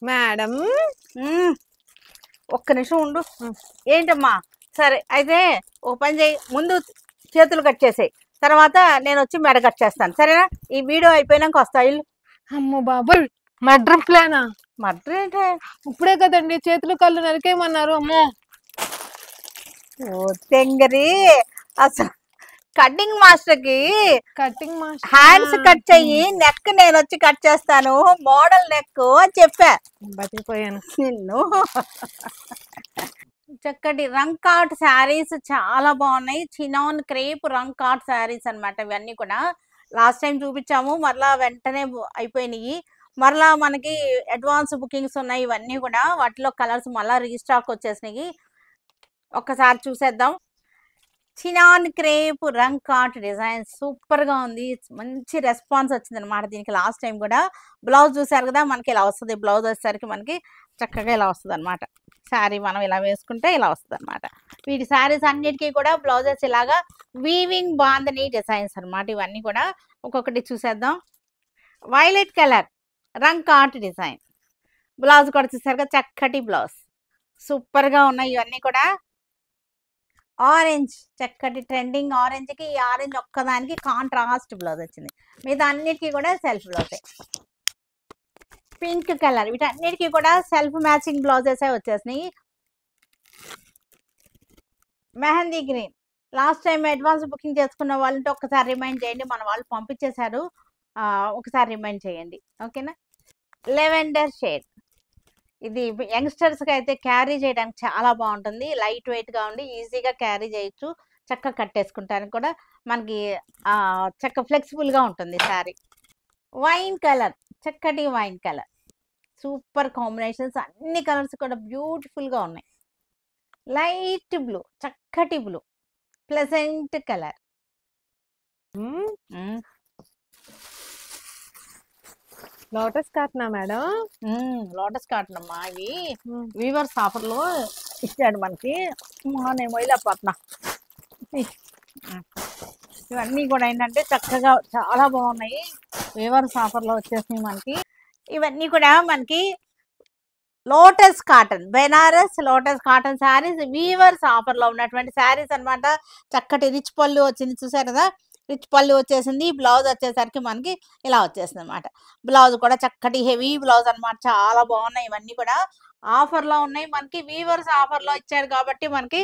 Madam ఒక్క నిమిషం ఉండు. ఏంటమ్మా? సరే అయితే ఓ పని చేయి, ముందు చేతులు కట్ చేసేయి, తర్వాత నేను వచ్చి మెడ కట్ చేస్తాను, సరేనా? ఈ వీడియో అయిపోయినాక వస్తా. ఇల్లు అమ్మో బాబోయ్, మర్డర్ ప్లానా? మర్డర్ ఏంటే? ఇప్పుడే కదండి చేతులు కళ్ళు నరికేయమన్నారు. అమ్మో ఓ తెంగరి, అసలు కటింగ్ మాస్టర్ కి కటింగ్ మాస్టర్ హ్యాండ్స్ కట్ చెయ్యి, నెక్ నేను వచ్చి కట్ చేస్తాను, మోడల్ నెక్ అని చెప్పా. బతికిపోయాను. నిన్ను చక్కటి రంగ్ కాట్ శారీస్ చాలా బాగున్నాయి. చినాన్ క్రేప్ రంగ్ కాట్ శారీస్ అన్నమాట. ఇవన్నీ కూడా లాస్ట్ టైం చూపించాము, మరలా వెంటనే అయిపోయినాయి. మరలా మనకి అడ్వాన్స్ బుకింగ్స్ ఉన్నాయి. ఇవన్నీ కూడా వాటిలో కలర్స్ మళ్ళీ రీస్టాక్ వచ్చేసినాయి. ఒక్కసారి చూసేద్దాం. చినాన్ క్రేప్ రంగ్ కాట్ డిజైన్ సూపర్ గా ఉంది. మంచి రెస్పాన్స్ వచ్చింది అనమాట దీనికి. లాస్ట్ టైం కూడా బ్లౌజ్ చూసారు కదా, మనకి ఇలా వస్తుంది. బ్లౌజ్ వచ్చేసరికి మనకి చక్కగా ఇలా వస్తుంది అనమాట. శారీ మనం ఇలా వేసుకుంటే ఇలా వస్తుంది అనమాట. వీటి శారీస్ అన్నిటికీ కూడా బ్లౌజెస్ ఇలాగా వీవింగ్ బాందని డిజైన్స్ అనమాట. ఇవన్నీ కూడా ఒక్కొక్కటి చూసేద్దాం. వైలెట్ కలర్ రంగ్ కాట్ డిజైన్ బ్లౌజ్ కూడా చూసారు కదా, చక్కటి బ్లౌజ్ సూపర్ గా ఉన్నాయి. ఇవన్నీ కూడా ఆరెంజ్, చక్కటి ట్రెండింగ్ ఆరెంజ్ కి ఈ ఆరెంజ్ ఒక్కదానికి కాంట్రాస్ట్ బ్లౌజ్ వచ్చింది. మిగతా అన్నిటికీ కూడా సెల్ఫ్ బ్లౌజే. పింక్ కలర్, వీటన్నిటికీ కూడా సెల్ఫ్ మ్యాచింగ్ బ్లౌజెస్ వచ్చేసినాయి. Mehndi green, last time advance booking చేసుకున్న వాళ్ళంటే ఒక్కసారి రిమైండ్ చేయండి, మన వాళ్ళు పంపించేశారు, ఒకసారి రిమైండ్ చేయండి, ఓకేనా? లెవెండర్ షేడ్, ఇది యంగ్స్టర్స్కి అయితే క్యారీ చేయడానికి చాలా బాగుంటుంది. లైట్ వెయిట్గా ఉండి ఈజీగా క్యారీ చేయొచ్చు. చక్కగా కట్టేసుకుంటానికి కూడా మనకి చక్క ఫ్లెక్సిబుల్గా ఉంటుంది శారీ. వైన్ కలర్, చక్కటి వైన్ కలర్, సూపర్ కాంబినేషన్స్, అన్ని కలర్స్ కూడా బ్యూటిఫుల్గా ఉన్నాయి. లైట్ బ్లూ, చక్కటి బ్లూ, ప్లెజెంట్ కలర్. లోటస్ కాటనా మేడం? లోటస్ కాటన్ అమ్మా. ఇవి వీవర్స్ ఆఫర్ లో ఇచ్చాడు మనకి. నేను మొయిలేకపోతున్నా. ఇవన్నీ కూడా ఏంటంటే చక్కగా చాలా బాగున్నాయి. వీవర్స్ ఆఫర్ లో వచ్చేసినాయి మనకి. ఇవన్నీ కూడా మనకి lotus cotton, Banaras lotus cotton saris weavers offer లో ఉన్నటువంటి శారీస్ అనమాట. చక్కటి రిచ్ పళ్ళు వచ్చింది, చూసారు కదా, రిచ్ పళ్ళు వచ్చేసింది. బ్లౌజ్ వచ్చేసరికి మనకి ఇలా వచ్చేసింది అనమాట. బ్లౌజ్ కూడా చక్కటి హెవీ బ్లౌజ్ అనమాట. చాలా బాగున్నాయి. ఇవన్నీ కూడా ఆఫర్ లో ఉన్నాయి మనకి. వీవర్స్ ఆఫర్ లో ఇచ్చారు కాబట్టి మనకి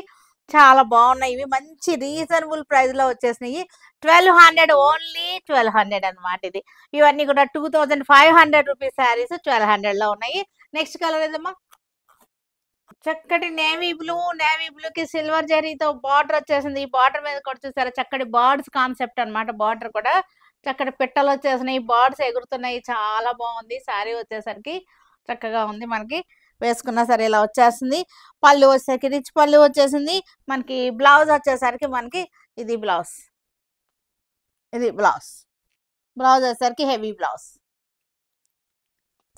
చాలా బాగున్నాయి. ఇవి మంచి రీజనబుల్ ప్రైస్ లో వచ్చేసినాయి. 1200, ఓన్లీ 1200 అనమాట ఇది. ఇవన్నీ కూడా 2500 రూపీస్ శారీస్ 1200 లో ఉన్నాయి. నెక్స్ట్ కలర్ ఏదమ్మా? చక్కటి నేవీ బ్లూ, నేవీ బ్లూకి సిల్వర్ జరీతో బార్డర్ వచ్చేసింది. ఈ బార్డర్ మీద కూడా చూసారా, చక్కటి బర్డ్స్ కాన్సెప్ట్ అనమాట. బార్డర్ కూడా చక్కటి పిట్టలు వచ్చేసినాయి, బర్డ్స్ ఎగురుతున్నాయి. చాలా బాగుంది. శారీ వచ్చేసరికి చక్కగా ఉంది. మనకి వేసుకున్నా సరే ఇలా వచ్చేస్తుంది. పళ్ళు వచ్చేసరికి రిచ్ పళ్ళు వచ్చేసింది మనకి. బ్లౌజ్ వచ్చేసరికి మనకి ఇది బ్లౌజ్, ఇది బ్లౌజ్. బ్లౌజ్ వచ్చేసరికి heavy blouse.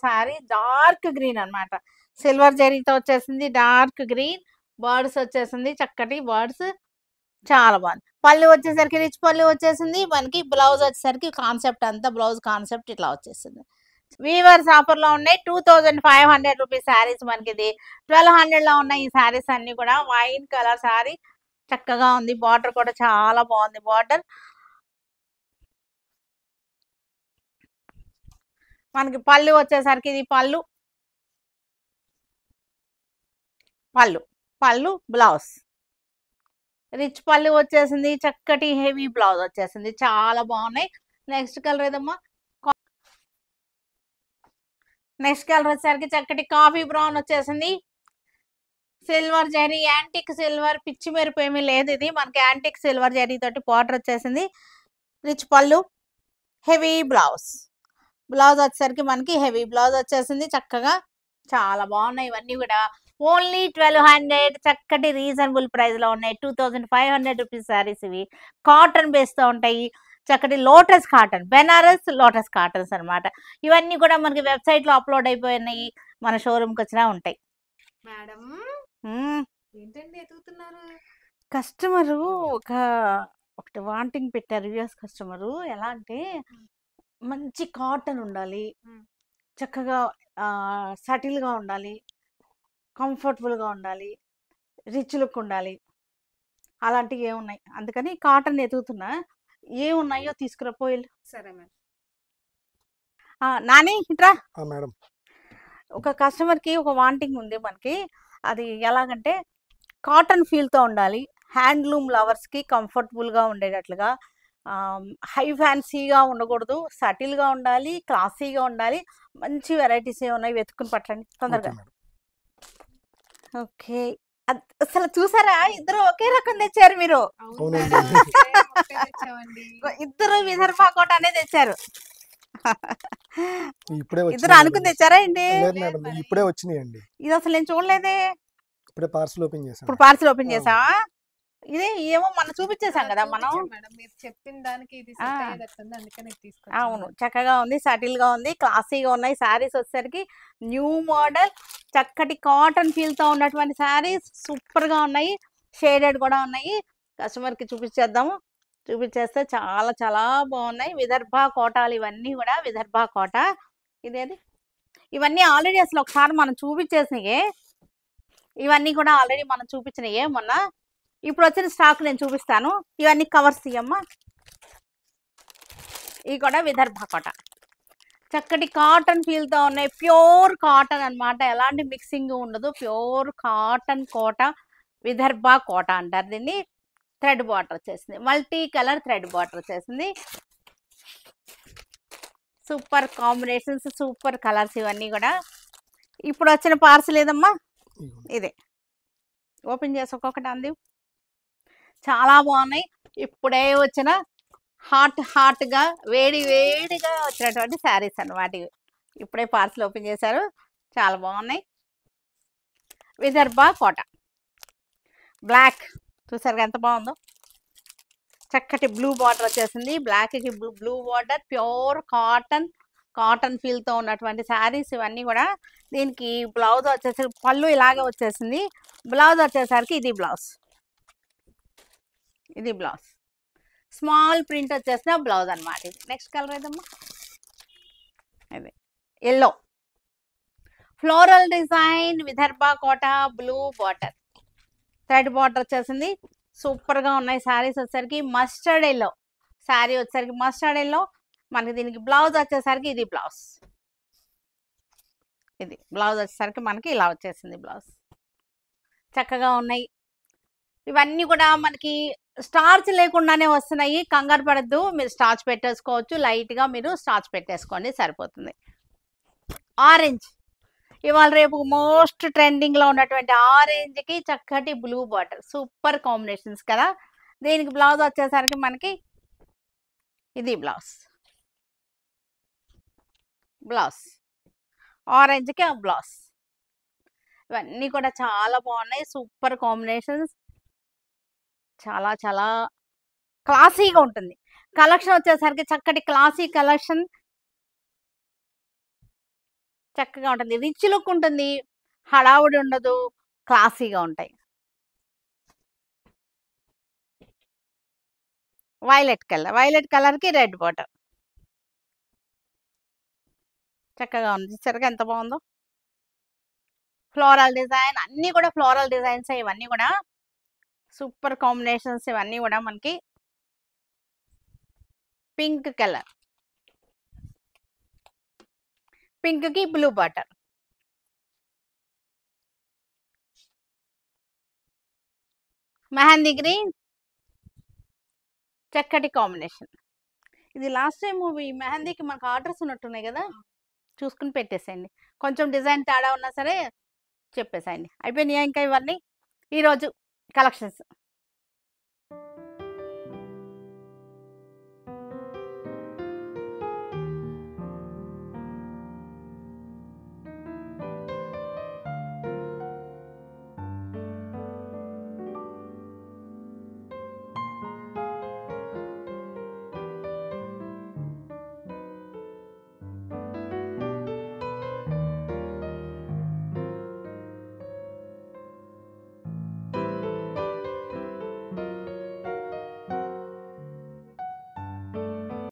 Sari dark green అనమాట. సిల్వర్ జరీతో వచ్చేసింది, డార్క్ గ్రీన్. బర్డ్స్ వచ్చేసింది, చక్కటి బర్డ్స్, చాలా బాగుంది. పళ్ళు వచ్చేసరికి రిచ్ పళ్ళు వచ్చేసింది మనకి. బ్లౌజ్ వచ్చేసరికి కాన్సెప్ట్ అంతా బ్లౌజ్ కాన్సెప్ట్ ఇట్లా వచ్చేసింది. వీవర్స్ ఆఫర్ లో ఉన్నాయి. 2500 రూపీస్ శారీస్ మనకి. ఇది 1200 లో ఉన్నాయి ఈ శారీస్ అన్ని కూడా. వైన్ కలర్ శారీ చక్కగా ఉంది. బార్డర్ కూడా చాలా బాగుంది. బార్డర్ మనకి. పళ్ళు వచ్చేసరికి ఇది పళ్ళు, పళ్ళు, పళ్ళు బ్లౌజ్, రిచ్ పళ్ళు వచ్చేసింది. చక్కటి హెవీ బ్లౌజ్ వచ్చేసింది. చాలా బాగున్నాయి. నెక్స్ట్ కలర్ ఏదమ్మా? నెక్స్ట్ కలర్ వచ్చేసరికి చక్కటి కాఫీ బ్రౌన్ వచ్చేసింది. సిల్వర్ జరీ, యాంటిక్ సిల్వర్, పిచ్చి మెరుపు ఏమీ లేదు. ఇది మనకి యాంటిక్ సిల్వర్ జరీ తోటి బార్డర్ వచ్చేసింది. రిచ్ పళ్ళు, హెవీ బ్లౌజ్. బ్లౌజ్ వచ్చేసరికి మనకి హెవీ బ్లౌజ్ వచ్చేసింది. చక్కగా చాలా బాగున్నాయి. ఇవన్నీ కూడా ఓన్లీ 1200, చక్కటి రీజనబుల్ ప్రైస్ లో ఉన్నాయి. 2500 రూపీస్ శారీస్. ఇవి కాటన్ బేస్ తో ఉంటాయి. చక్కటి lotus cotton, Banaras lotus cottons అనమాట. ఇవన్నీ కూడా మనకి వెబ్సైట్ లో అప్లోడ్ అయిపోయినాయి. మన షోరూమ్కి వచ్చినా ఉంటాయి. మేడం ఏంటండి ఎదుగుతున్నారు? కస్టమరు ఒకటి వాంటింగ్ పెట్టారు. US customer. ఎలా అంటే మంచి కాటన్ ఉండాలి, చక్కగా సటిల్గా ఉండాలి, కంఫర్టబుల్గా ఉండాలి, రిచ్ లుక్ ఉండాలి, అలాంటివి ఏమున్నాయి. అందుకని కాటన్ ఎదుగుతున్నా, ఏమున్నాయో తీసుకురా పోయి. సరే మేడం. నాని ఇట్రా. మేడం ఒక కస్టమర్కి ఒక వాంటింగ్ ఉంది మనకి. అది ఎలాగంటే కాటన్ ఫీల్తో ఉండాలి, హ్యాండ్లూమ్ లవర్స్కి కంఫర్టబుల్గా ఉండేటట్లుగా, హై ఫ్యాన్సీగా ఉండకూడదు, సటిల్గా ఉండాలి, క్లాసీగా ఉండాలి. మంచి వెరైటీస్ ఏమున్నాయి వెతుక్కుని పట్టండి తొందరగా. ఓకే, అసలు చూసారా ఇద్దరు ఒకే రకం తెచ్చారు మీరు. ఇద్దరు విదర్భ కోట అనేది తెచ్చారు. ఇద్దరు అనుకుని తెచ్చారా ఏంటి? ఇప్పుడే వచ్చినాయండి. ఇది అసలు నేను చూడలేదే. ఇప్పుడే పార్సల్ ఓపెన్ చేసాం. ఇప్పుడు పార్సల్ ఓపెన్ చేసావా? ఇదే ఏమో మనం చూపించేసాం కదా మనం. మీరు చెప్పిన దానికి ఇది అందుకని తీసుకొచ్చాను. అవును, చక్కగా ఉంది, సటిల్ గా ఉంది, క్లాసీగా ఉన్నాయి. శారీస్ వచ్చేసరికి న్యూ మోడల్, చక్కటి కాటన్ ఫీల్ తో ఉన్నటువంటి శారీస్ సూపర్ గా ఉన్నాయి. షేడెడ్ కూడా ఉన్నాయి. కస్టమర్ కి చూపించేద్దాము. చూపించేస్తే చాలా చాలా బాగున్నాయి. విదర్భ కోటాలు ఇవన్నీ కూడా విదర్భ కోట. ఇదేది ఇవన్నీ ఆల్రెడీ అసలు ఒకసారి మనం చూపించేసినాయే. ఇవన్నీ కూడా ఆల్రెడీ మనం చూపించినాయే మొన్న. ఇప్పుడు వచ్చిన స్టాక్ నేను చూపిస్తాను. ఇవన్నీ కవర్స్ ఇయ్యమ్మా. ఇవి కూడా విదర్భ కోట, చక్కటి కాటన్ ఫీల్తో ఉన్నాయి. ప్యూర్ కాటన్ అన్నమాట, ఎలాంటి మిక్సింగ్ ఉండదు. ప్యూర్ కాటన్ కోట, విదర్భ కోట అంటారు దీన్ని. థ్రెడ్ బార్డర్ వచ్చేసింది, మల్టీ కలర్ థ్రెడ్ బార్డర్ వచ్చేసింది. సూపర్ కాంబినేషన్స్, సూపర్ కలర్స్ ఇవన్నీ కూడా. ఇప్పుడు వచ్చిన పార్సల్ ఏదమ్మా? ఇదే ఓపెన్ చేసి ఒక్కొక్కటి అంది. చాలా బాగున్నాయి. ఇప్పుడే వచ్చిన హాట్గా వేడిగా వచ్చినటువంటి శారీస్ అన్నమాట. ఇప్పుడే పార్సల్ ఓపెన్ చేశారు. చాలా బాగున్నాయి. విదర్భ కోట బ్లాక్ చూసారు ఎంత బాగుందో. చక్కటి బ్లూ బార్డర్ వచ్చేసింది, బ్లాక్కి బ్లూ బార్డర్. ప్యూర్ కాటన్ ఫీల్తో ఉన్నటువంటి శారీస్ ఇవన్నీ కూడా. దీనికి బ్లౌజ్ వచ్చేసరికి పళ్ళు ఇలాగే వచ్చేసింది. బ్లౌజ్ వచ్చేసరికి ఇది బ్లౌజ్ స్మాల్ ప్రింట్ వచ్చేసిన బ్లౌజ్ అనమాట. ఇది నెక్స్ట్ కలర్ ఏదమ్మా? అదే ఎల్లో ఫ్లోరల్ డిజైన్, విదర్భ కోట, బ్లూ బార్డర్, థ్రెడ్ బార్డర్ వచ్చేసింది. సూపర్గా ఉన్నాయి శారీస్ వచ్చేసరికి. మస్టర్డ్ ఎల్లో శారీ వచ్చేసరికి మస్టర్డ్ ఎల్లో మనకి. దీనికి బ్లౌజ్ వచ్చేసరికి ఇది బ్లౌజ్ వచ్చేసరికి మనకి ఇలా వచ్చేసింది బ్లౌజ్. చక్కగా ఉన్నాయి. ఇవన్నీ కూడా మనకి స్టార్చ్ లేకుండానే వస్తున్నాయి. కంగారు పడద్దు, మీరు స్టార్చ్ పెట్టేసుకోవచ్చు. లైట్గా మీరు స్టార్చ్ పెట్టేసుకోండి సరిపోతుంది. ఆరెంజ్ ఇవాళ రేపు మోస్ట్ ట్రెండింగ్లో ఉన్నటువంటి ఆరెంజ్కి చక్కటి బ్లూ బార్డర్, సూపర్ కాంబినేషన్స్ కదా. దీనికి బ్లౌజ్ వచ్చేసరికి మనకి ఇది బ్లౌజ్ ఆరెంజ్కి బ్లౌజ్. ఇవన్నీ కూడా చాలా బాగున్నాయి, సూపర్ కాంబినేషన్స్. చాలా చాలా క్లాసీగా ఉంటుంది. కలెక్షన్ వచ్చేసరికి చక్కటి క్లాసీ కలెక్షన్, చక్కగా ఉంటుంది. రిచ్ లుక్ ఉంటుంది, హడావుడి ఉండదు, క్లాసీగా ఉంటాయి. వైలెట్ కలర్కి రెడ్ బార్డర్ చక్కగా ఉంది. సరిగా ఎంత బాగుందో. ఫ్లోరల్ డిజైన్, అన్నీ కూడా ఫ్లోరల్ డిజైన్స్. ఇవన్నీ కూడా సూపర్ కాంబినేషన్స్. ఇవన్నీ కూడా మనకి పింక్ కలర్, పింక్కి బ్లూ బార్డర్, మెహందీ గ్రీన్, చక్కటి కాంబినేషన్. ఇది లాస్ట్ టైం ఈ మెహందీకి మనకు ఆర్డర్స్ ఉన్నట్టున్నాయి కదా, చూసుకుని పెట్టేసేయండి. కొంచెం డిజైన్ తేడా ఉన్నా సరే చెప్పేసేయండి. అయిపోయినాయా ఇంకా ఇవన్నీ ఈరోజు కలెక్షన్స్?